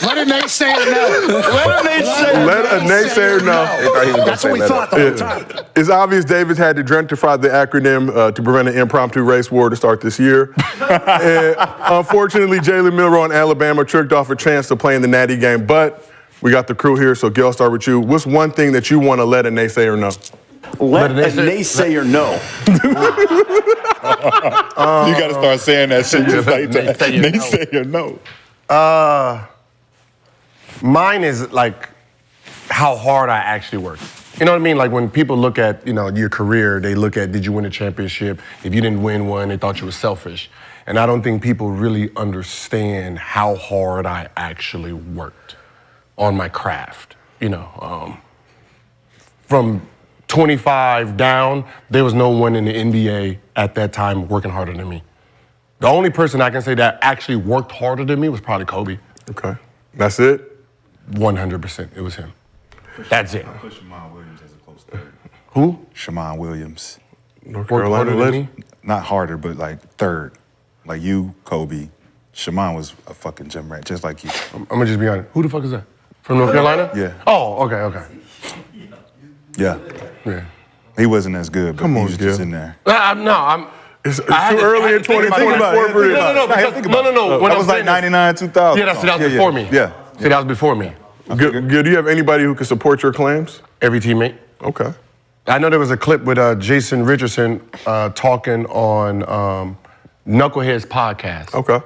Let a naysayer know. Let a naysayer know. That's what we thought the whole time. It's obvious Davis had to gentrify the acronym to prevent an impromptu race war to start this year. And unfortunately, Jalen Milroe and Alabama tricked off a chance to play in the Natty game, but we got the crew here, so Gil, I'll start with you. What's one thing that you want to let a naysayer know? Let a naysayer know. You got to start saying that shit just like that. Naysayer know. Mine is like how hard I actually work. You know what I mean? Like when people look at, your career, they look at, did you win a championship? If you didn't win one, they thought you were selfish. And I don't think people really understand how hard I actually worked on my craft. From 25 down, there was no one in the NBA at that time working harder than me. The only person I can say that actually worked harder than me was probably Kobe. Okay. That's it? 100%. It was him. That's it. I put Shammond Williams as a close third. Who? Shammond Williams. North Worked Carolina harder than me? Not harder, but like third. Like you, Kobe. Shammond was a fucking gym rat, just like you. I'm gonna just be honest. Who the fuck is that? From North Carolina? Yeah. Oh, okay. Yeah. Yeah. He wasn't as good, but he was just in there. It's too early in 2024 for it. No. That was like 99, 2000. Yeah, that was before me. Yeah. See, that was before me. Good. Do you have anybody who can support your claims? Every teammate. Okay. I know there was a clip with Jason Richardson talking on Knucklehead's podcast. Okay.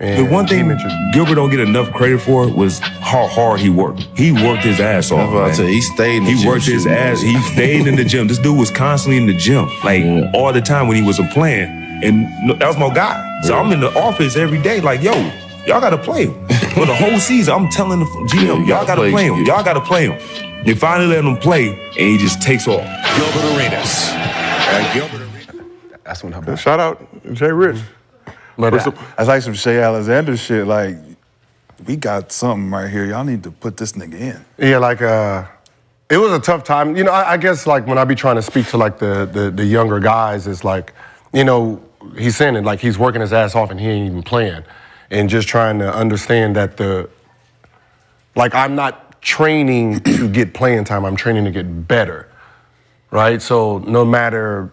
And the one thing Gilbert don't get enough credit for was how hard he worked. He worked his ass off. Man. He stayed in the gym. He worked his ass. He stayed in the gym. This dude was constantly in the gym, like all the time when he wasn't playing. And that was my guy. So I'm in the office every day, like, yo, y'all gotta play him. For the whole season, I'm telling the GM, y'all gotta play him. Y'all gotta play him. They finally let him play, and he just takes off. Gilbert Arenas. That's when I Shout out Jay Rich. That's like some Shea Alexander shit. Like, we got something right here. Y'all need to put this nigga in. Yeah, like it was a tough time. I guess like when I be trying to speak to like the younger guys, it's like, he's saying it like he's working his ass off and he ain't even playing, and just trying to understand that I'm not training to get playing time. I'm training to get better, right? So no matter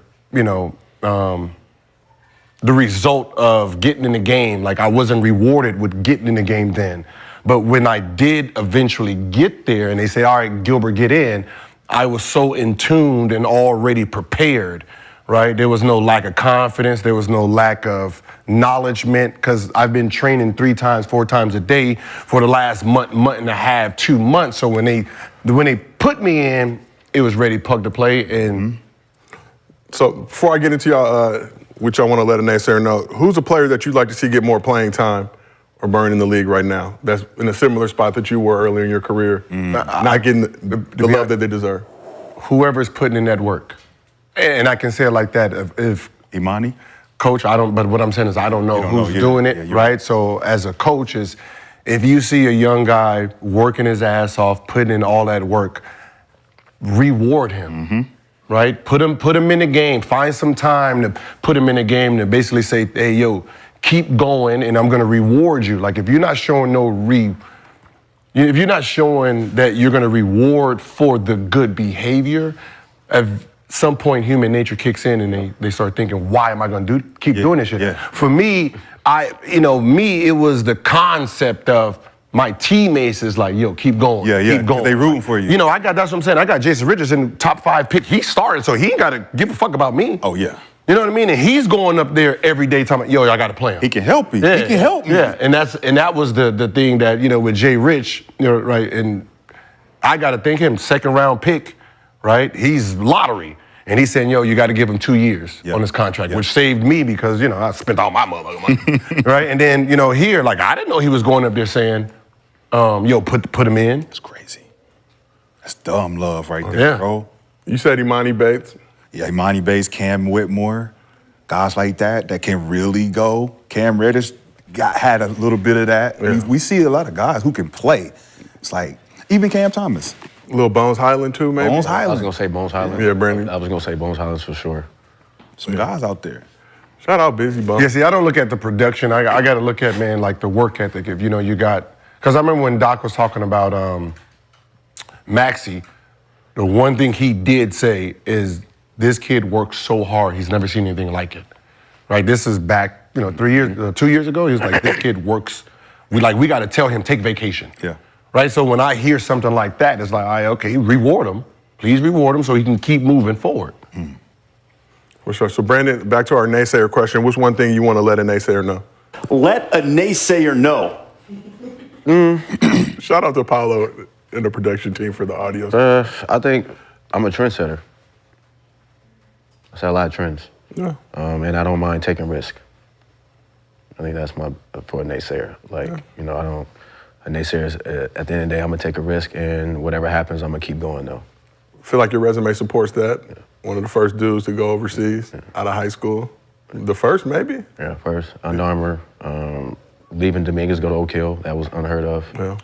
the result of getting in the game, like I wasn't rewarded with getting in the game then. But when I did eventually get there and they say, all right, Gilbert, get in, I was so in tuned and already prepared, right? There was no lack of confidence. There was no lack of acknowledgement because I've been training 3 times, 4 times a day for the last month and a half, 2 months. So when they put me in, it was ready, plug to play. And So before I get into y'all, which I want to let a naysayer know, who's a player that you'd like to see get more playing time or burn in the league right now that's in a similar spot that you were earlier in your career, not getting the love that they deserve? Whoever's putting in that work. And I can say it like that. If Imani? Coach, but what I'm saying is I don't know who's doing it, right? So as a coach, if you see a young guy working his ass off, putting in all that work, reward him. Right? Put him in the game. Find some time to put him in the game to basically say, hey, yo, keep going and I'm gonna reward you. Like if you're not showing if you're not showing that you're gonna reward for the good behavior, at some point human nature kicks in and they start thinking, why am I gonna keep doing this shit? Yeah. For me, it was the concept of my teammates is like, yo, keep going. Keep going. They rooting for you. That's what I'm saying. I got Jason Richardson, top 5 pick. He started, so he ain't got to give a fuck about me. Oh, yeah. You know what I mean? And he's going up there every day talking, yo, I got to play him. He can help you. Yeah. He can help me. Yeah, and that was the thing that, with Jay Rich, right? And I got to thank him, 2nd round pick, right? He's lottery. And he's saying, yo, you got to give him 2 years on his contract, which saved me because, I spent all my motherfucking money, right? And then, here, like, I didn't know he was going up there saying, yo, put him in. It's crazy. That's dumb love right there, bro. You said Imani Bates. Yeah, Imani Bates, Cam Whitmore, guys like that can really go. Cam Reddish had a little bit of that. Yeah. We see a lot of guys who can play. It's like, even Cam Thomas. Little Bones Highland too, maybe? Bones I Highland. was going to say Bones Highland. Yeah, Brandon. I was going to say Bones Highland for sure. Some guys out there. Shout out Busy Bones. Yeah, see, I don't look at the production. I got to look at, man, like the work ethic. If, you got, Because I remember when Doc was talking about Maxie, the one thing he did say is this kid works so hard, he's never seen anything like it. Right? This is back, 2 years ago. He was like, this kid works. We got to tell him take vacation. Yeah. Right. So when I hear something like that, it's like, okay, reward him. Please reward him so he can keep moving forward. For sure. So Brandon, back to our naysayer question. What's one thing you want to let a naysayer know? Let a naysayer know. Shout out to Apollo and the production team for the audio. I think I'm a trendsetter. I set a lot of trends. Yeah. And I don't mind taking risk. I think that's for a naysayer. A naysayer is, at the end of the day, I'm gonna take a risk, and whatever happens, I'm gonna keep going though. Feel like your resume supports that. Yeah. One of the first dudes to go overseas out of high school. The first, maybe? Yeah, first. Under Armour. Leaving Dominguez, go to Oak Hill. That was unheard of. Yeah.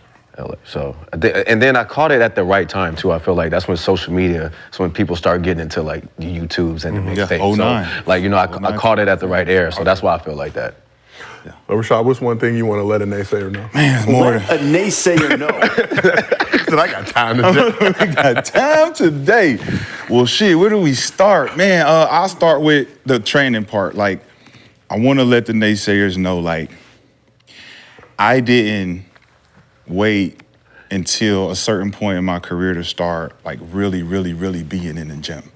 So, and then I caught it at the right time too. I feel like that's when social media, that's when people start getting into like the YouTubes and the mixtapes. So, I caught it at the right era. So that's why I feel like that. Yeah. Rashad, what's one thing you want to let a naysayer know? Man, let a naysayer know. I got time today. We got time today. Well, shit, where do we start? Man, I'll start with the training part. Like, I want to let the naysayers know, like, I didn't wait until a certain point in my career to start, like, really, really, really being in the gym.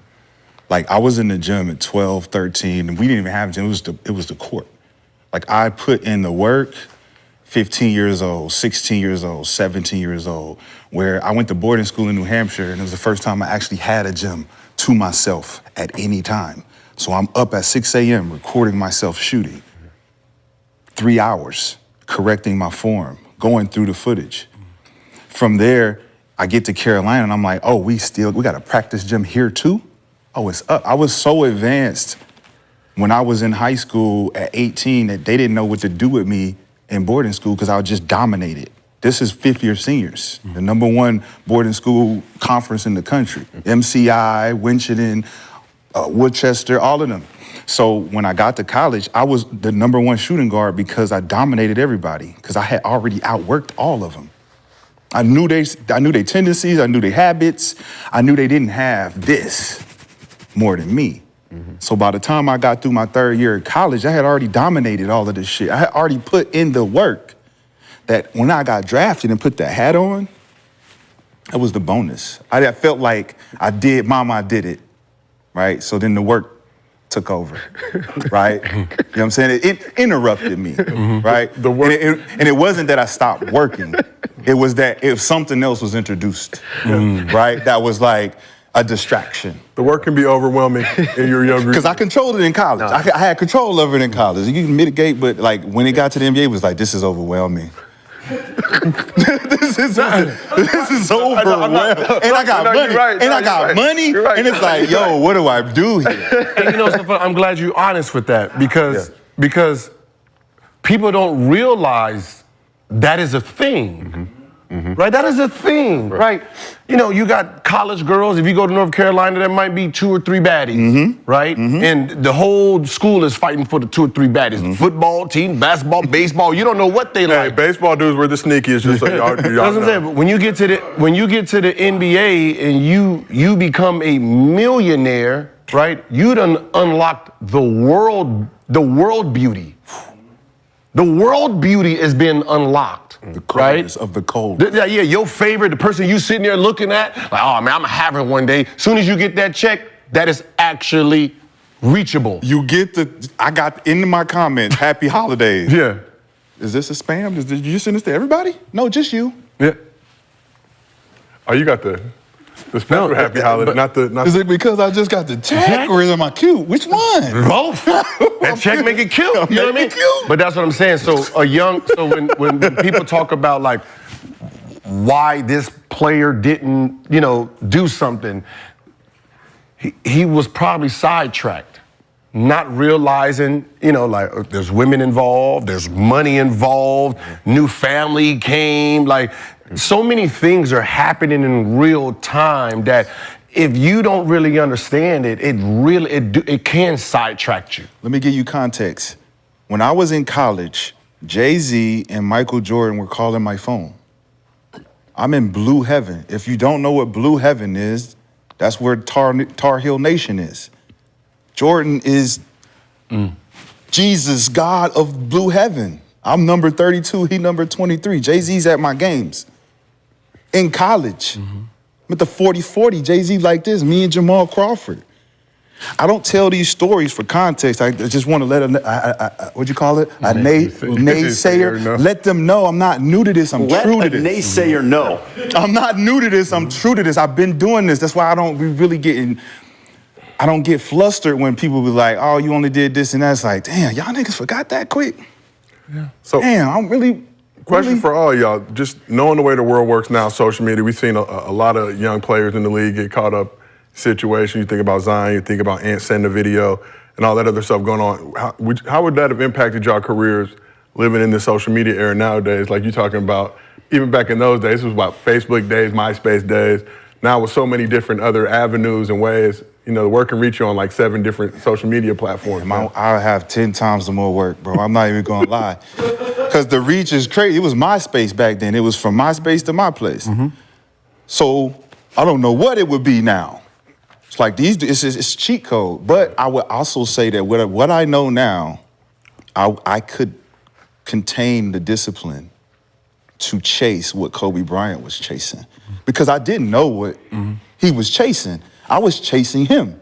Like, I was in the gym at 12, 13, and we didn't even have a gym. It was the court. Like, I put in the work, 15 years old, 16 years old, 17 years old, where I went to boarding school in New Hampshire, and it was the first time I actually had a gym to myself at any time. So I'm up at 6 a.m. recording myself shooting. 3 hours, correcting my form, going through the footage. From there, I get to Carolina, and I'm like, oh, we got a practice gym here too? Oh, it's up. I was so advanced when I was in high school at 18 that they didn't know what to do with me in boarding school because I was just dominated. This is fifth-year seniors, the #1 boarding school conference in the country. MCI, Winchendon, Woodchester, all of them. So when I got to college, I was the #1 shooting guard because I dominated everybody because I had already outworked all of them. I knew their tendencies, I knew their habits, I knew they didn't have this more than me. So by the time I got through my 3rd year of college, I had already dominated all of this shit. I had already put in the work that when I got drafted and put that hat on, that was the bonus. I felt like I did it, right? So then the work took over, right? You know what I'm saying? It interrupted me, right? And it wasn't that I stopped working. It was that if something else was introduced, right? That was like a distraction. The work can be overwhelming in your younger. Because I controlled it in college. No. I had control over it in college. You can mitigate, but like when it got to the NBA, it was like, this is overwhelming. this is overwhelming. And I got money. I got money. And it's like, yo, what do I do here? And I'm glad you're honest with that because people don't realize that is a thing. Right? That is a thing, right? You got college girls. If you go to North Carolina, there might be 2 or 3 baddies, right? And the whole school is fighting for the 2 or 3 baddies. Football team, basketball, baseball. You don't know what they like. Baseball dudes were the sneakiest. Just so y'all know. But when you get to the NBA and you become a millionaire, right? You done unlocked the world beauty. The world beauty has been unlocked, the coldness of the cold. Your favorite, the person you sitting there looking at, like, oh man, I'm gonna have it one day. As soon as you get that check, that is actually reachable. You get I got into my comments, happy holidays. Yeah. Is this a spam? Did you send this to everybody? No, just you. Yeah. Oh, you got the special happy holiday, not Is it because I just got the check or is it my cute? Which one? Both. That check make it cute. You know what I mean? Cute. But that's what I'm saying. So when people talk about like why this player didn't, do something, he was probably sidetracked, not realizing, like there's women involved, there's money involved, new family came, like so many things are happening in real time that if you don't really understand it, it can sidetrack you. Let me give you context. When I was in college, Jay-Z and Michael Jordan were calling my phone. I'm in blue heaven. If you don't know what blue heaven is, that's where Tar Heel Nation is. Jordan is Jesus, God of blue heaven. I'm number 32, he number 23. Jay-Z's at my games. In college. With the 40-40, Jay-Z like this, me and Jamal Crawford. I don't tell these stories for context. I just want to let what'd you call it? A naysayer. Let them know I'm not new to this, I'm true to this. Let a naysayer know. I'm not new to this, I'm true to this. I've been doing this. That's why I don't get flustered when people be like, oh, you only did this and that. It's like, damn, y'all niggas forgot that quick? Yeah. So, damn, I'm really... Question for all y'all, just knowing the way the world works now, social media, we've seen a lot of young players in the league get caught up in situations. You think about Zion, you think about Ant sending a video and all that other stuff going on. How would that have impacted y'all careers living in the social media era nowadays? Like you talking about, even back in those days, it was about Facebook days, MySpace days. Now with so many different other avenues and ways, you know, the work can reach you on like 7 different social media platforms. I have 10 times the more work, bro. I'm not even gonna lie. Because the reach is crazy. It was MySpace back then. It was from MySpace to my place. So I don't know what it would be now. It's like it's cheat code. But I would also say that what I know now, I could contain the discipline to chase what Kobe Bryant was chasing. Because I didn't know what he was chasing. I was chasing him.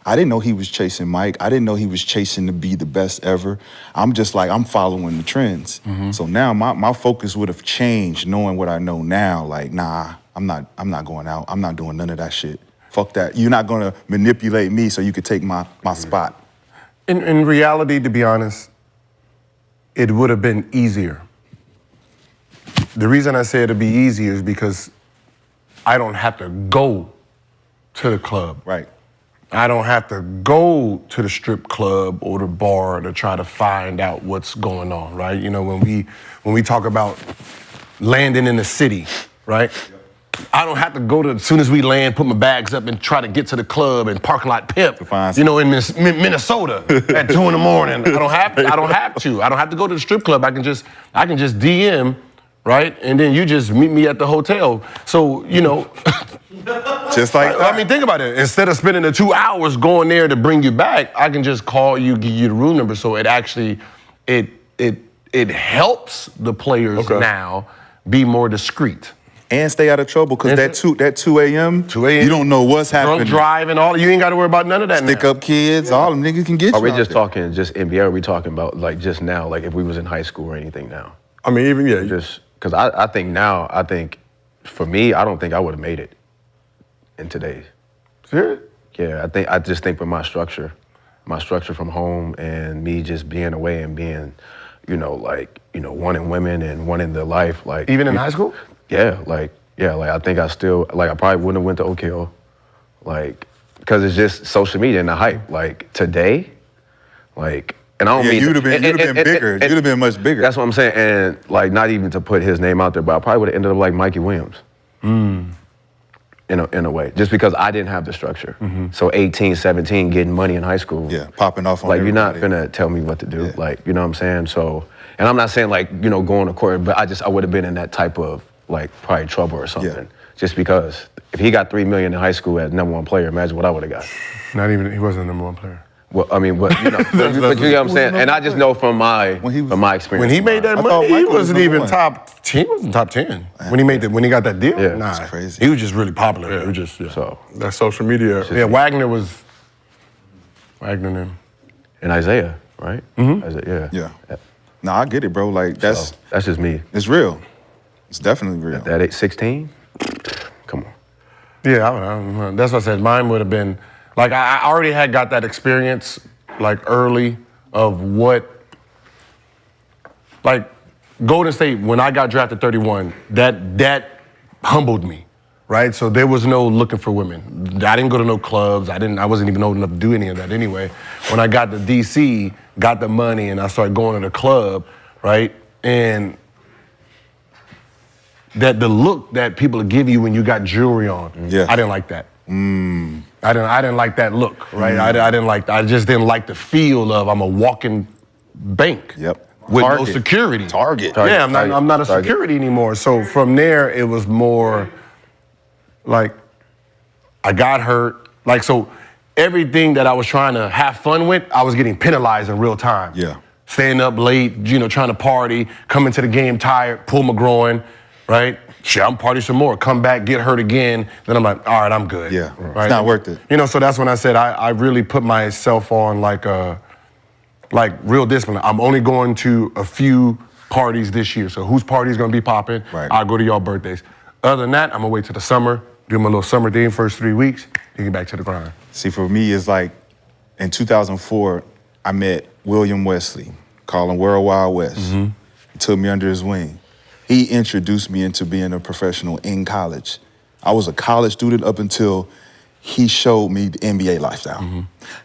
I didn't know he was chasing Mike. I didn't know he was chasing to be the best ever. I'm just like, I'm following the trends. So now my focus would have changed knowing what I know now. Like, nah, I'm not going out. I'm not doing none of that shit. Fuck that. You're not gonna manipulate me so you could take my spot. In reality, to be honest, it would have been easier. The reason I say it'd be easier is because I don't have to go to the club. Right. I don't have to go to the strip club or the bar to try to find out what's going on, right? You know, when we talk about landing in the city, right? I don't have to go to, as soon as we land, put my bags up and try to get to the club and parking lot pimp, you know, in Minnesota at 2 in the morning. I don't have to. I don't have to go to the strip club. I can just DM, right? And then you just meet me at the hotel. So, you know, just like that. I mean, think about it. Instead of spending the 2 hours going there to bring you back, I can just call you, give you the room number. So it actually, it helps the players now be more discreet. And stay out of trouble, because that 2 a.m., you don't know what's happening. Drunk driving, all, you ain't got to worry about none of that now. Stick up kids, all them niggas can get you. Are we just talking just NBA? Or are we talking about like just now, like if we was in high school or anything now? I mean, even, yeah. Just, because I think for me, I don't think I would have made it in today's. Serious? Yeah, I just think with my structure from home and me just being away and being, wanting women and wanting the life, like. Even in high school? Yeah, I think I probably wouldn't have went to Oak Hill, because it's just social media and the hype. Like today, and I don't mean you'd have been bigger. You'd have been much bigger. That's what I'm saying, and not even to put his name out there, but I probably would have ended up like Mikey Williams. In a way, just because I didn't have the structure. So 18, 17, getting money in high school. Yeah, popping off on everybody. You're not gonna gonna tell me what to do. Yeah. You know what I'm saying? So, and I'm not saying going to court, but I would have been in that type of probably trouble or something. Yeah. Just because if he got $3 million in high school as #1 player, imagine what I would have got. Not even, he wasn't the #1 player. Well, I mean, but you know what I'm saying? And I just know from my experience. When he made that money, he wasn't even top 10. He wasn't top 10 when he got that deal. Yeah, nah, that's crazy. He was just really popular. Yeah. It was just so that social media. Yeah, Wagner them. And Isaiah, right? Isaiah, yeah. No, I get it, bro. That's just me. It's real. It's definitely real. That age 16? Come on. Yeah, that's what I said. Mine would have been, I already had got that experience, early of what, Golden State, when I got drafted 31, that humbled me, right? So there was no looking for women. I didn't go to no clubs. I wasn't even old enough to do any of that anyway. When I got to DC, got the money, and I started going to the club, right? And that the look that people give you when you got jewelry on, I didn't like that. I didn't like that look, right? I just didn't like the feel of I'm a walking bank. Yep. with no Target. security. Target. Yeah, I'm not a Target. security anymore. So from there, it was more like I got hurt. Like, so everything that I was trying to have fun with, I was getting penalized in real time. Yeah. Staying up late, trying to party, coming to the game tired, pull my groin, right? Shit, I'm party some more, come back, get hurt again. Then I'm like, all right, I'm good. Yeah, right? it's not worth it. So that's when I said I really put myself on like real discipline. I'm only going to a few parties this year. So whose party's gonna be popping? Right. I'll go to y'all birthdays. Other than that, I'm gonna wait till the summer, do my little summer thing first 3 weeks, then get back to the grind. See, for me, it's like in 2004, I met William Wesley, calling World Wild West. Mm-hmm. He took me under his wing. He introduced me into being a professional in college. I was a college student up until he showed me the NBA lifestyle. Mm-hmm.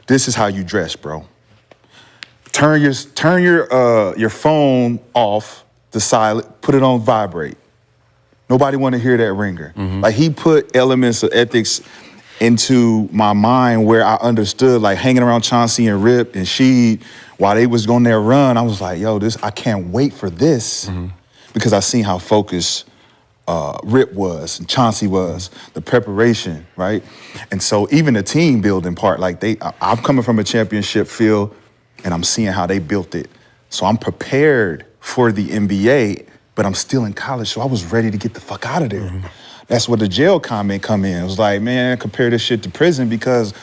This is how you dress, bro. Turn your phone off the silent, put it on vibrate. Nobody want to hear that ringer. Mm-hmm. Like, he put elements of ethics into my mind where I understood, like, hanging around Chauncey and Rip and Sheed while they was on their run. I was like, yo, I can't wait for this. Mm-hmm. Because I seen how focused Rip was and Chauncey was, the preparation, right? And so even the team building part, like I'm coming from a championship field and I'm seeing how they built it. So I'm prepared for the NBA, but I'm still in college, so I was ready to get the fuck out of there. Mm-hmm. That's where the jail comment come in. It was like, man, compare this shit to prison because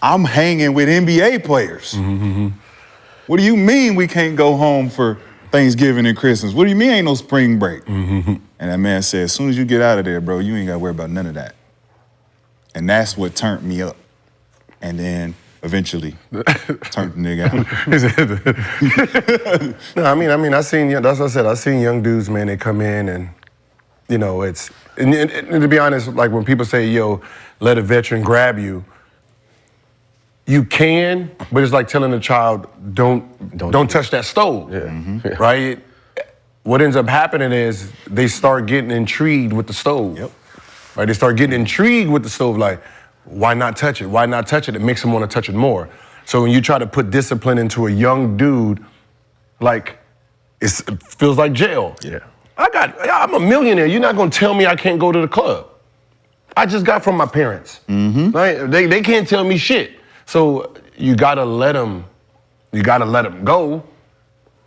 I'm hanging with NBA players. Mm-hmm. What do you mean we can't go home for Thanksgiving and Christmas? What do you mean ain't no spring break? Mm-hmm. And that man said, as soon as you get out of there, bro, you ain't got to worry about none of that. And that's what turned me up. And then eventually turned the nigga out. No, I mean, I seen, that's what I said, I seen young dudes, man, they come in and, it's, and to be honest, like when people say, yo, let a veteran grab you, you can, but it's like telling a child, don't touch that stove, Yeah. Mm-hmm. right? What ends up happening is they start getting intrigued with the stove. Yep. Right? They start getting intrigued with the stove, like, why not touch it? Why not touch it? It makes them want to touch it more. So when you try to put discipline into a young dude, like, it feels like jail. Yeah. I'm a millionaire. You're not gonna tell me I can't go to the club. I just got from my parents. Mm-hmm. Right? They can't tell me shit. So you gotta let them go.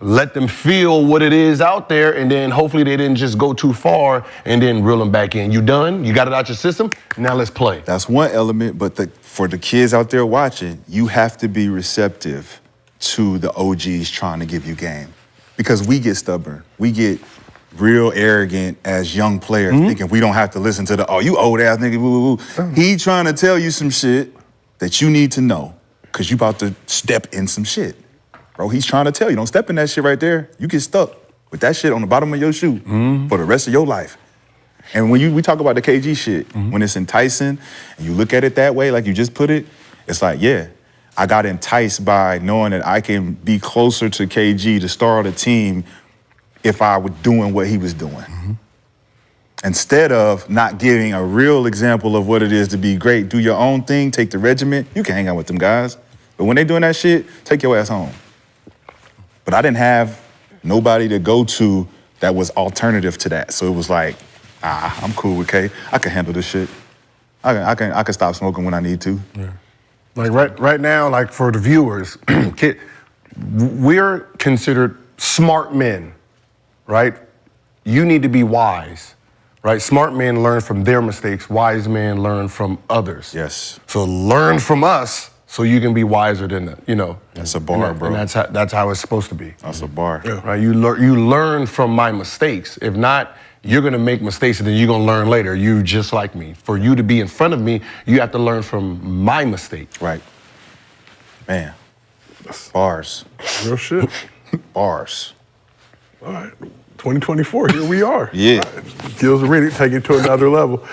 Let them feel what it is out there, and then hopefully they didn't just go too far and then reel them back in. You done? You got it out your system? Now let's play. That's one element, but for the kids out there watching, you have to be receptive to the OGs trying to give you game. Because we get stubborn. We get real arrogant as young players, thinking we don't have to listen to you old ass nigga, woo, woo, woo. He trying to tell you some shit that you need to know, because you about to step in some shit. Bro, he's trying to tell you, don't step in that shit right there. You get stuck with that shit on the bottom of your shoe for the rest of your life. And when we talk about the KG shit, when it's enticing and you look at it that way, like you just put it, it's like, yeah, I got enticed by knowing that I can be closer to KG, the star of the team, if I was doing what he was doing. Instead of not giving a real example of what it is to be great, do your own thing, take the regiment, you can hang out with them guys. But when they doing that shit, take your ass home. But I didn't have nobody to go to that was alternative to that. So it was like, I'm cool with K. I can handle this shit. I can stop smoking when I need to. Yeah. Like right now, like for the viewers, we're considered smart men, right? You need to be wise, right? Smart men learn from their mistakes. Wise men learn from others. Yes. So learn from us so you can be wiser than that, That's a bar, bro. And that's how it's supposed to be. That's a bar. Yeah. Right? You learn from my mistakes. If not, you're gonna make mistakes and then you're gonna learn later. You just like me. For you to be in front of me, you have to learn from my mistakes. Right. Man. Bars. Real shit. Bars. All right. 2024, here we are. Yeah. Gil's already taking it to another level.